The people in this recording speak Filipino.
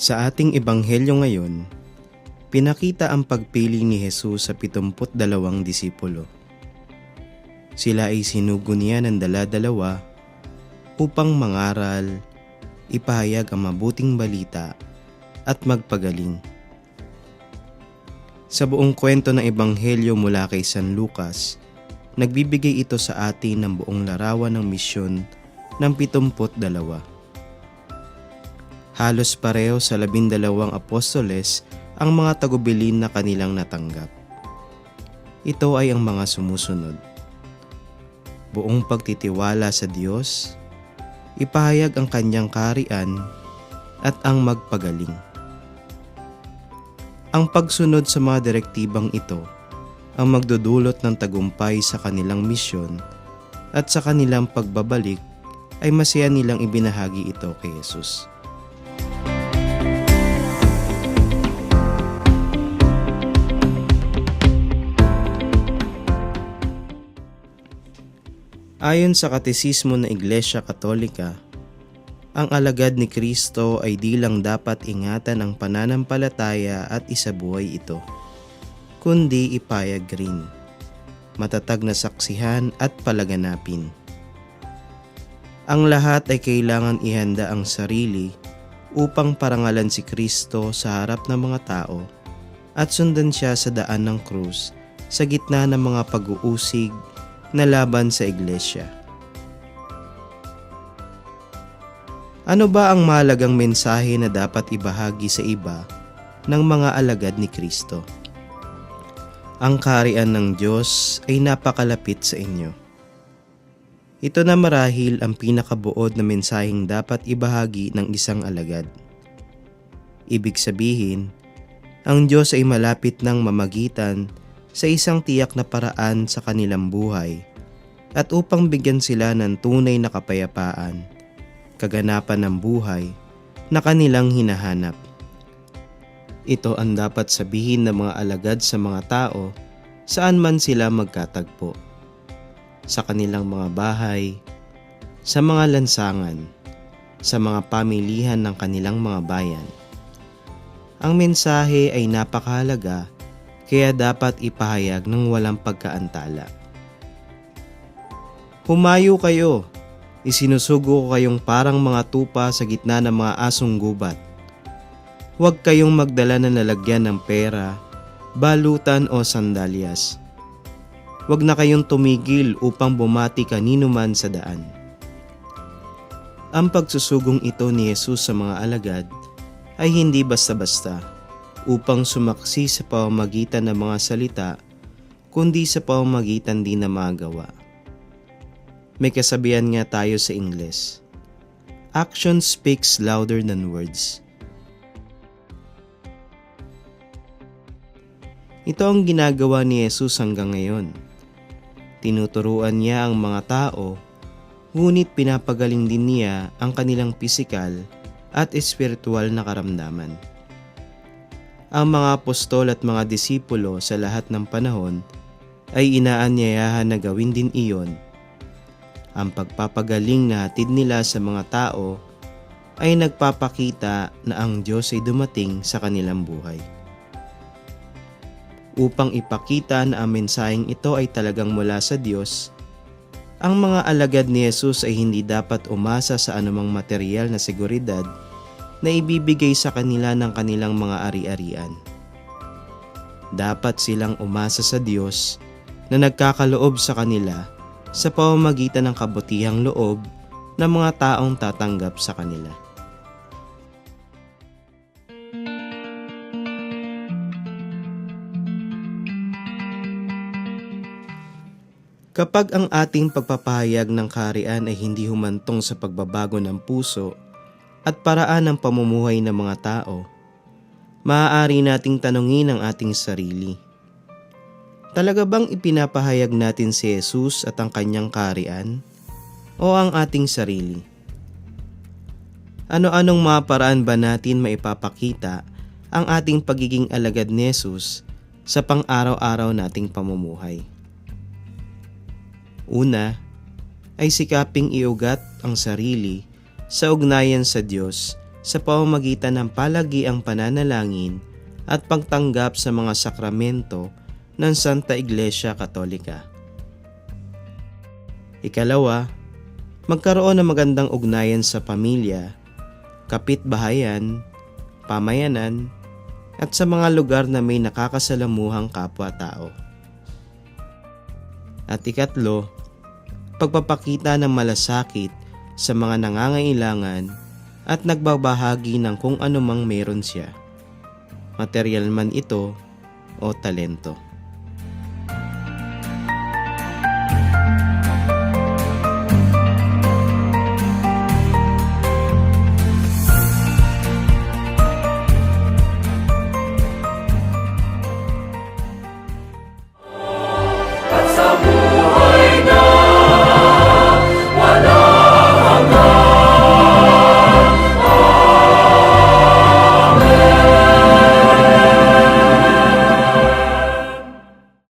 Sa ating ebanghelyo ngayon, pinakita ang pagpili ni Jesus sa 72 disipulo. Sila ay sinugo niya ng dala-dalawa upang mangaral, ipahayag ang mabuting balita at magpagaling. Sa buong kwento ng ebanghelyo mula kay San Lucas, nagbibigay ito sa atin ng buong larawan ng misyon ng 72. Halos pareho sa 12 apostoles ang mga tagubilin na kanilang natanggap. Ito ay ang mga sumusunod: buong pagtitiwala sa Diyos, ipahayag ang kanyang kaharian, at ang magpagaling. Ang pagsunod sa mga direktibang ito ang magdudulot ng tagumpay sa kanilang misyon, at sa kanilang pagbabalik ay masaya nilang ibinahagi ito kay Jesus. Ayon sa Katesismo ng Iglesia Katolika, ang alagad ni Kristo ay di lang dapat ingatan ang pananampalataya at isabuhay ito, kundi ipayag rin, matatag na saksihan at palaganapin. Ang lahat ay kailangan ihanda ang sarili upang parangalan si Kristo sa harap ng mga tao at sundan siya sa daan ng krus sa gitna ng mga pag-uusig na laban sa iglesia. Ano ba ang mahalagang mensahe na dapat ibahagi sa iba ng mga alagad ni Kristo? Ang kaharian ng Diyos ay napakalapit sa inyo. Ito na marahil ang pinakabuod na mensaheng dapat ibahagi ng isang alagad. Ibig sabihin, ang Diyos ay malapit ng mamagitan sa isang tiyak na paraan sa kanilang buhay at upang bigyan sila ng tunay na kapayapaan, kaganapan ng buhay na kanilang hinahanap. Ito ang dapat sabihin ng mga alagad sa mga tao saan man sila magkatagpo, sa kanilang mga bahay, sa mga lansangan, sa mga pamilihan ng kanilang mga bayan. Ang mensahe ay napakahalaga, kaya dapat ipahayag ng walang pagkaantala. Humayo kayo, isinusugo ko kayong parang mga tupa sa gitna ng mga asong gubat. Huwag kayong magdala na lalagyan ng pera, balutan o sandalyas. Huwag na kayong tumigil upang bumati kanino man sa daan. Ang pagsusugong ito ni Jesus sa mga alagad ay hindi basta-basta upang sumaksi sa pamamagitan ng mga salita, kundi sa pamamagitan din ng mga gawa. May kasabihan nga tayo sa Ingles, "Action speaks louder than words." Ito ang ginagawa ni Jesus hanggang ngayon. Tinuturuan niya ang mga tao, ngunit pinapagaling din niya ang kanilang pisikal at espiritual na karamdaman. Ang mga apostol at mga disipulo sa lahat ng panahon ay inaanyayahan na gawin din iyon. Ang pagpapagaling na hatid nila sa mga tao ay nagpapakita na ang Diyos ay dumating sa kanilang buhay. Upang ipakita na ang mensaheng ito ay talagang mula sa Diyos, ang mga alagad ni Jesus ay hindi dapat umasa sa anumang material na seguridad na ibibigay sa kanila ng kanilang mga ari-arian. Dapat silang umasa sa Diyos na nagkakaloob sa kanila sa pamamagitan ng kabutihang loob ng mga taong tatanggap sa kanila. Kapag ang ating pagpapahayag ng kaharian ay hindi humantong sa pagbabago ng puso at paraan ng pamumuhay ng mga tao, maaari nating tanungin ang ating sarili. Talaga bang ipinapahayag natin si Jesus at ang kanyang kaharian o ang ating sarili? Ano-anong mga paraan ba natin maipapakita ang ating pagiging alagad ni Jesus sa pang-araw-araw nating pamumuhay? Una, ay sikaping iugat ang sarili sa ugnayan sa Diyos sa pamamagitan ng palagiang pananalangin at pagtanggap sa mga sakramento ng Santa Iglesia Katolika. Ikalawa, magkaroon ng magandang ugnayan sa pamilya, kapitbahayan, pamayanan, at sa mga lugar na may nakakasalamuhang kapwa-tao. At ikatlo, pagpapakita ng malasakit sa mga nangangailangan at nagbabahagi ng kung anumang meron siya, material man ito o talento.